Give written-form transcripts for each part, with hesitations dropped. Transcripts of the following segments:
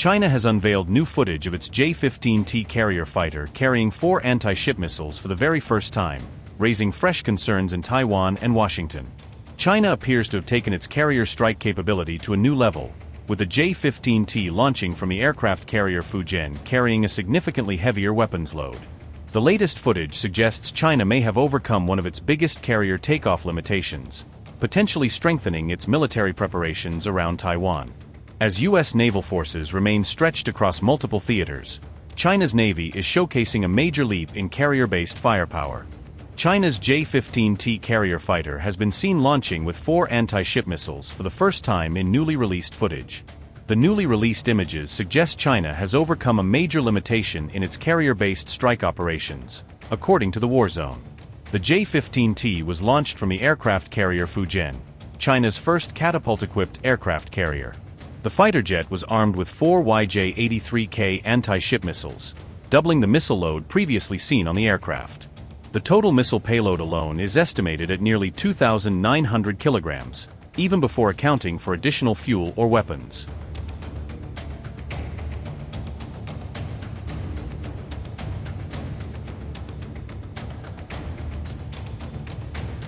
China has unveiled new footage of its J-15T carrier fighter carrying 4 anti-ship missiles for the very first time, raising fresh concerns in Taiwan and Washington. China appears to have taken its carrier strike capability to a new level, with the J-15T launching from the aircraft carrier Fujian carrying a significantly heavier weapons load. The latest footage suggests China may have overcome one of its biggest carrier takeoff limitations, potentially strengthening its military preparations around Taiwan. As U.S. naval forces remain stretched across multiple theaters, China's Navy is showcasing a major leap in carrier-based firepower. China's J-15T carrier fighter has been seen launching with 4 anti-ship missiles for the first time in newly released footage. The newly released images suggest China has overcome a major limitation in its carrier-based strike operations, according to the war zone. The J-15T was launched from the aircraft carrier Fujian, China's first catapult-equipped aircraft carrier. The fighter jet was armed with 4 YJ-83K anti-ship missiles, doubling the missile load previously seen on the aircraft. The total missile payload alone is estimated at nearly 2,900 kilograms, even before accounting for additional fuel or weapons.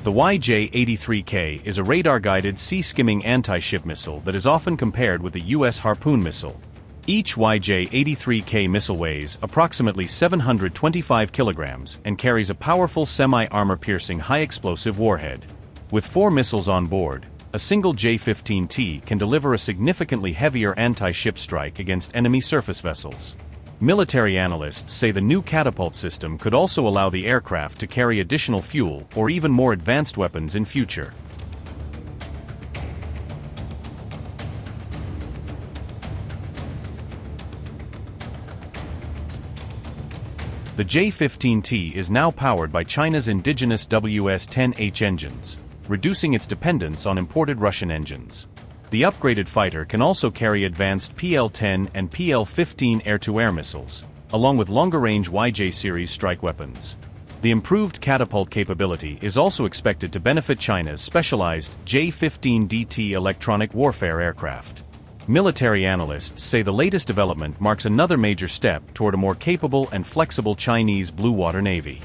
The YJ-83K is a radar-guided sea-skimming anti-ship missile that is often compared with the U.S. Harpoon missile. Each YJ-83K missile weighs approximately 725 kilograms and carries a powerful semi-armor-piercing high-explosive warhead. With 4 missiles on board, a single J-15T can deliver a significantly heavier anti-ship strike against enemy surface vessels. Military analysts say the new catapult system could also allow the aircraft to carry additional fuel or even more advanced weapons in future. The J-15T is now powered by China's indigenous WS-10H engines, reducing its dependence on imported Russian engines. The upgraded fighter can also carry advanced PL-10 and PL-15 air-to-air missiles, along with longer-range YJ series strike weapons. The improved catapult capability is also expected to benefit China's specialized J-15DT electronic warfare aircraft. Military analysts say the latest development marks another major step toward a more capable and flexible Chinese blue water navy.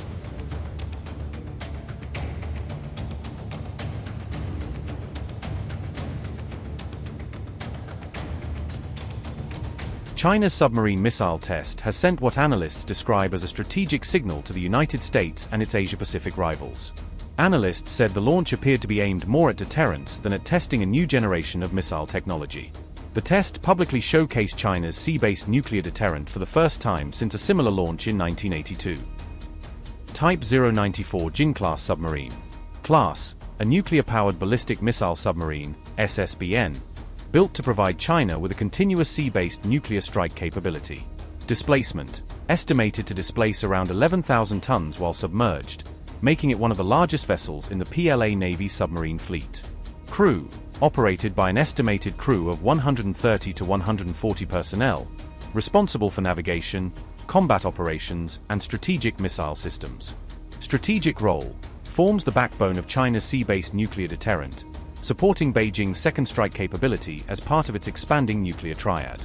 China's submarine missile test has sent what analysts describe as a strategic signal to the United States and its Asia-Pacific rivals. Analysts said the launch appeared to be aimed more at deterrence than at testing a new generation of missile technology. The test publicly showcased China's sea-based nuclear deterrent for the first time since a similar launch in 1982. Type 094 Jin-class submarine. Class: a nuclear-powered ballistic missile submarine, SSBN, built to provide China with a continuous sea-based nuclear strike capability. Displacement: estimated to displace around 11,000 tons while submerged, making it one of the largest vessels in the PLA Navy submarine fleet. Crew: operated by an estimated crew of 130 to 140 personnel, responsible for navigation, combat operations, and strategic missile systems. Strategic role: forms the backbone of China's sea-based nuclear deterrent, supporting Beijing's second strike capability as part of its expanding nuclear triad.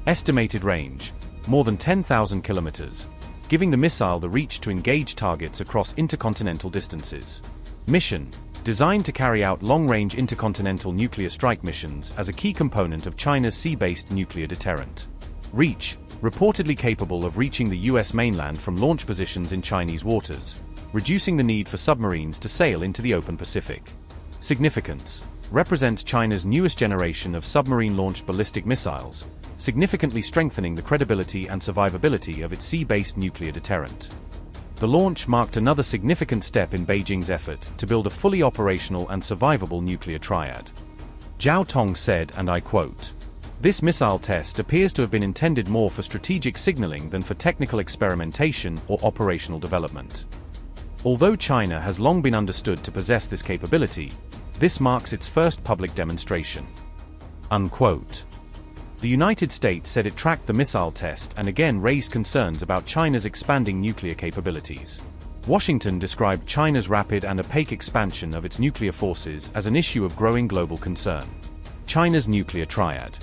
Estimated range: more than 10,000 kilometers, giving the missile the reach to engage targets across intercontinental distances. Mission: designed to carry out long-range intercontinental nuclear strike missions as a key component of China's sea-based nuclear deterrent. Reach: reportedly capable of reaching the U.S. mainland from launch positions in Chinese waters, reducing the need for submarines to sail into the open Pacific. Significance: represents China's newest generation of submarine-launched ballistic missiles, significantly strengthening the credibility and survivability of its sea-based nuclear deterrent. The launch marked another significant step in Beijing's effort to build a fully operational and survivable nuclear triad. Zhao Tong said, and I quote, "This missile test appears to have been intended more for strategic signaling than for technical experimentation or operational development. Although China has long been understood to possess this capability, this marks its first public demonstration." Unquote. The United States said it tracked the missile test and again raised concerns about China's expanding nuclear capabilities. Washington described China's rapid and opaque expansion of its nuclear forces as an issue of growing global concern. China's nuclear triad: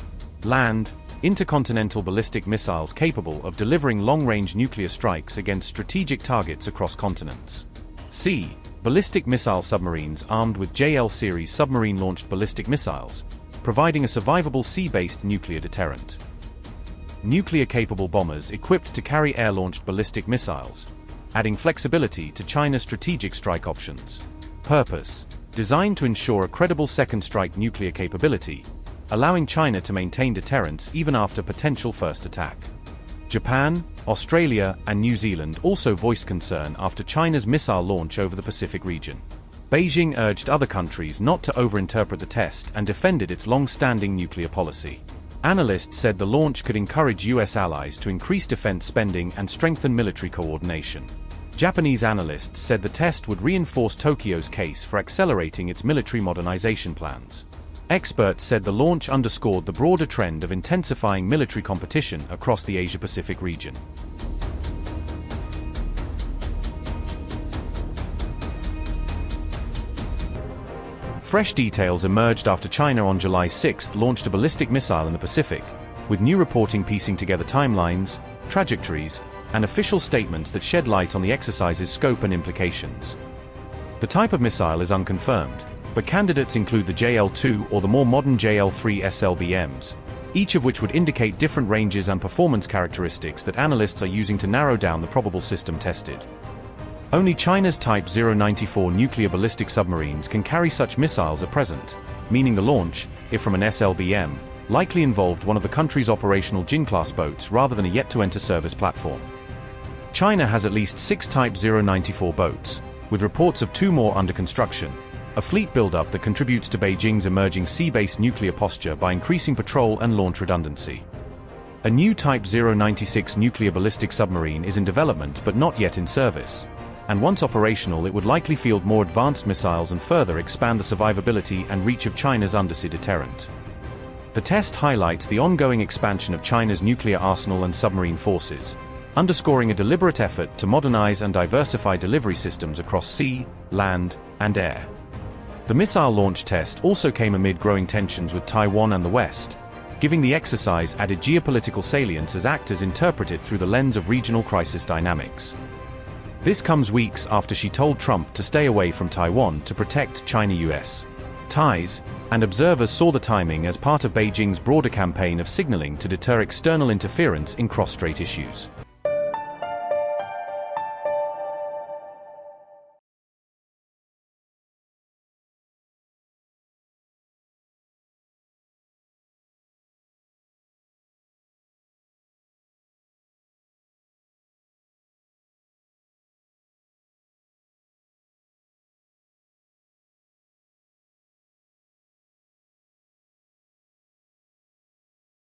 land, intercontinental ballistic missiles capable of delivering long-range nuclear strikes against strategic targets across continents. C. Ballistic missile submarines armed with JL series submarine-launched ballistic missiles, providing a survivable sea-based nuclear deterrent. Nuclear-capable bombers equipped to carry air-launched ballistic missiles, adding flexibility to China's strategic strike options. Purpose: designed to ensure a credible second strike nuclear capability, allowing China to maintain deterrence even after potential first attack. Japan, Australia, and New Zealand also voiced concern after China's missile launch over the Pacific region. Beijing urged other countries not to overinterpret the test and defended its long-standing nuclear policy. Analysts said the launch could encourage US allies to increase defense spending and strengthen military coordination. Japanese analysts said the test would reinforce Tokyo's case for accelerating its military modernization plans. Experts said the launch underscored the broader trend of intensifying military competition across the Asia-Pacific region. Fresh details emerged after China on July 6 launched a ballistic missile in the Pacific, with new reporting piecing together timelines, trajectories, and official statements that shed light on the exercise's scope and implications. The type of missile is unconfirmed, but candidates include the JL-2 or the more modern JL-3 SLBMs, each of which would indicate different ranges and performance characteristics that analysts are using to narrow down the probable system tested. Only China's Type 094 nuclear ballistic submarines can carry such missiles at present, meaning the launch, if from an SLBM, likely involved one of the country's operational Jin-class boats rather than a yet-to-enter-service platform. China has at least 6 Type 094 boats, with reports of 2 more under construction, a fleet buildup that contributes to Beijing's emerging sea-based nuclear posture by increasing patrol and launch redundancy. A new Type 096 nuclear ballistic submarine is in development but not yet in service, and once operational it would likely field more advanced missiles and further expand the survivability and reach of China's undersea deterrent. The test highlights the ongoing expansion of China's nuclear arsenal and submarine forces, underscoring a deliberate effort to modernize and diversify delivery systems across sea, land, and air. The missile launch test also came amid growing tensions with Taiwan and the West, giving the exercise added geopolitical salience as actors interpret it through the lens of regional crisis dynamics. This comes weeks after she told Trump to stay away from Taiwan to protect China-US ties, and observers saw the timing as part of Beijing's broader campaign of signaling to deter external interference in cross-strait issues.